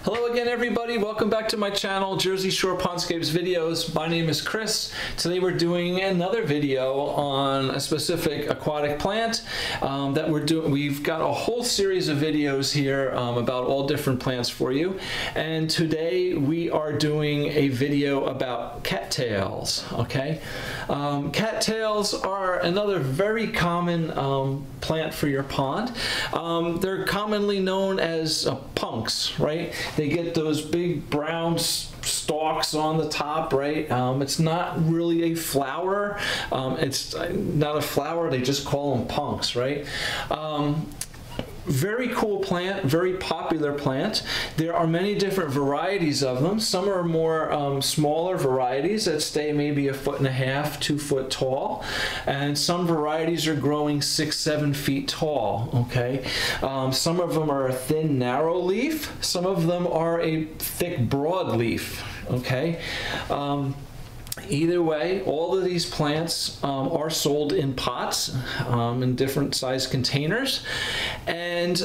Hello again everybody, welcome back to my channel, Jersey Shore Pondscapes Videos. My name is Chris. Today we're doing another video on a specific aquatic plant that we're doing. We've got a whole series of videos here about all different plants for you. And today we are doing a video about cattails, okay? Cattails are another very common plant for your pond. They're commonly known as punks, right? They get those big brown stalks on the top, right? It's not really a flower. It's not a flower, they just call them punks, right? Very cool plant, very popular plant. There are many different varieties of them. Some are more smaller varieties that stay maybe 1.5 feet, 2 foot tall, and some varieties are growing 6-7 feet tall, okay? Some of them are a thin, narrow leaf. Some of them are a thick, broad leaf, okay? Either way, all of these plants are sold in pots, in different size containers, and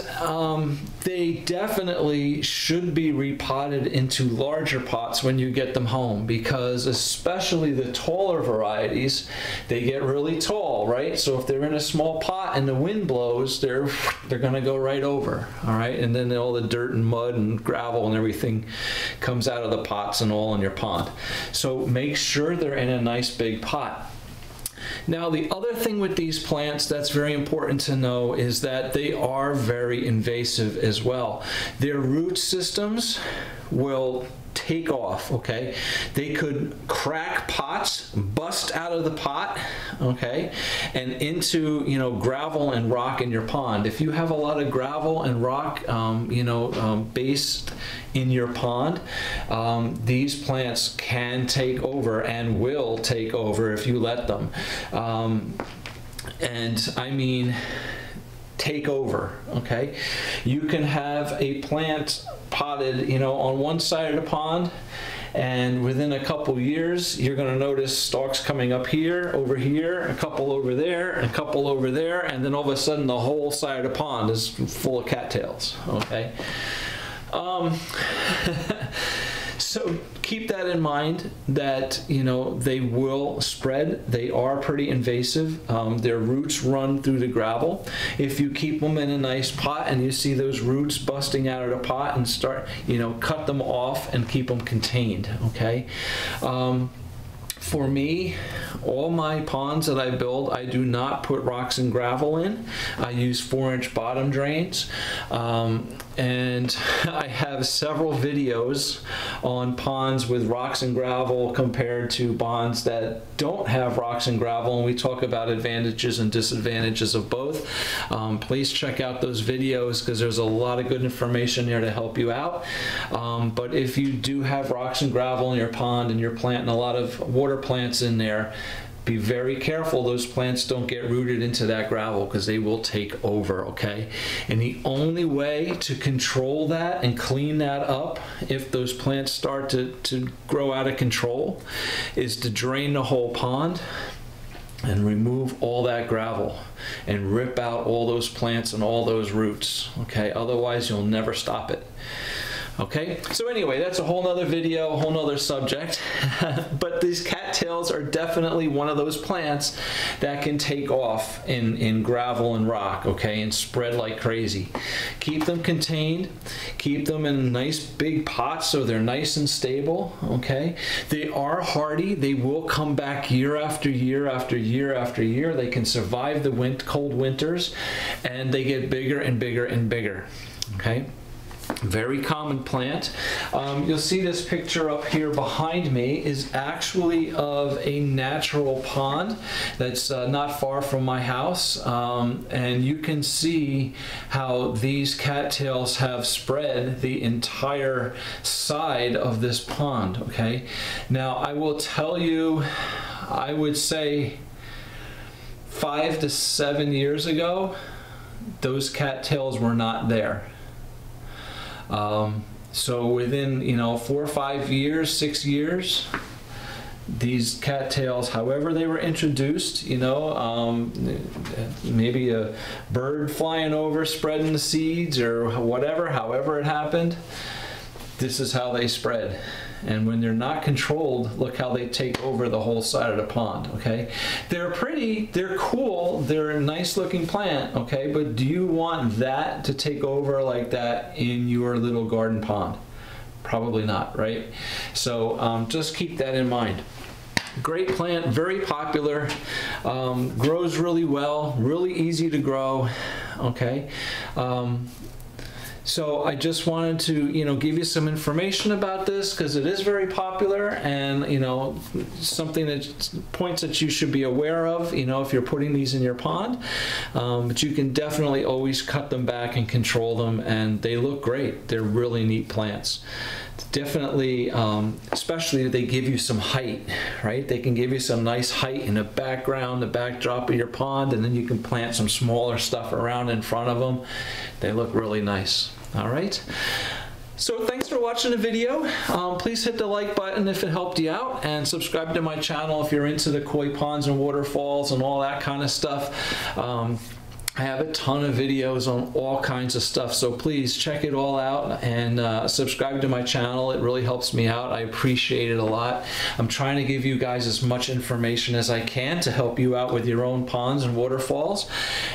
they definitely should be repotted into larger pots when you get them home, because especially the taller varieties, they get really tall, right? So if they're in a small pot and the wind blows, they're gonna go right over, all right? And then all the dirt and mud and gravel and everything comes out of the pots and all in your pond. So make sure they're in a nice big pot. Now, the other thing with these plants that's very important to know is that they are very invasive as well. Their root systems will take off, okay? They could crack pots, bust out of the pot, okay, and into, you know, gravel and rock in your pond. If you have a lot of gravel and rock, based in your pond, these plants can take over and will take over if you let them. And I mean, take over, okay? You can have a plant potted, you know, on one side of the pond, and within a couple years you're going to notice stalks coming up here, over here, a couple over there, and a couple over there, and then all of a sudden the whole side of the pond is full of cattails, okay? So keep that in mind, that, you know, they will spread. They are pretty invasive. Their roots run through the gravel. If you keep them in a nice pot and you see those roots busting out of the pot, and start, you know, cut them off and keep them contained, okay? For me, all my ponds that I build, I do not put rocks and gravel in. I use 4-inch bottom drains. And I have several videos on ponds with rocks and gravel compared to ponds that don't have rocks and gravel, and we talk about advantages and disadvantages of both. Please check out those videos, because there's a lot of good information there to help you out. But if you do have rocks and gravel in your pond and you're planting a lot of water plants in there, be very careful those plants don't get rooted into that gravel, because they will take over, okay? And the only way to control that and clean that up if those plants start to grow out of control is to drain the whole pond and remove all that gravel and rip out all those plants and all those roots, okay? Otherwise you'll never stop it. Okay, so anyway, that's a whole nother video, a whole nother subject. But these cattails are definitely one of those plants that can take off in gravel and rock, okay, and spread like crazy. Keep them contained, keep them in nice big pots so they're nice and stable, okay? They are hardy. They will come back year after year after year after year. They can survive the cold winters, and they get bigger and bigger and bigger, okay? Very common plant. You'll see this picture up here behind me is actually of a natural pond that's not far from my house, and you can see how these cattails have spread the entire side of this pond, okay? Now I will tell you, I would say 5 to 7 years ago, those cattails were not there. So within, you know, 4 or 5 years, 6 years, these cattails, however they were introduced, you know, maybe a bird flying over spreading the seeds or whatever, however it happened, this is how they spread. And when they're not controlled, look how they take over the whole side of the pond, okay? They're pretty, they're cool, they're a nice looking plant, okay? But do you want that to take over like that in your little garden pond? Probably not, right? So just keep that in mind. Great plant, very popular, grows really well, really easy to grow, okay? So I just wanted to, give you some information about this because it is very popular, and, something that points that you should be aware of, if you're putting these in your pond. But you can definitely always cut them back and control them, and they look great. They're really neat plants. Definitely, especially they give you some height, right? They can give you some nice height in the background, the backdrop of your pond, and then you can plant some smaller stuff around in front of them. They look really nice. All right. So thanks for watching the video. Please hit the like button if it helped you out, and subscribe to my channel if you're into the koi ponds and waterfalls and all that kind of stuff. I have a ton of videos on all kinds of stuff, so please check it all out and subscribe to my channel. It really helps me out. I appreciate it a lot. I'm trying to give you guys as much information as I can to help you out with your own ponds and waterfalls.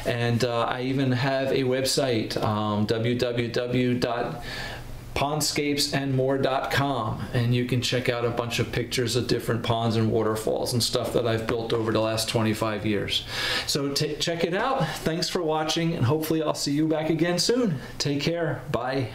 And I even have a website, www.pondscapesandmore.com, and you can check out a bunch of pictures of different ponds and waterfalls and stuff that I've built over the last 25 years. So check it out. Thanks for watching, and hopefully I'll see you back again soon. Take care. Bye.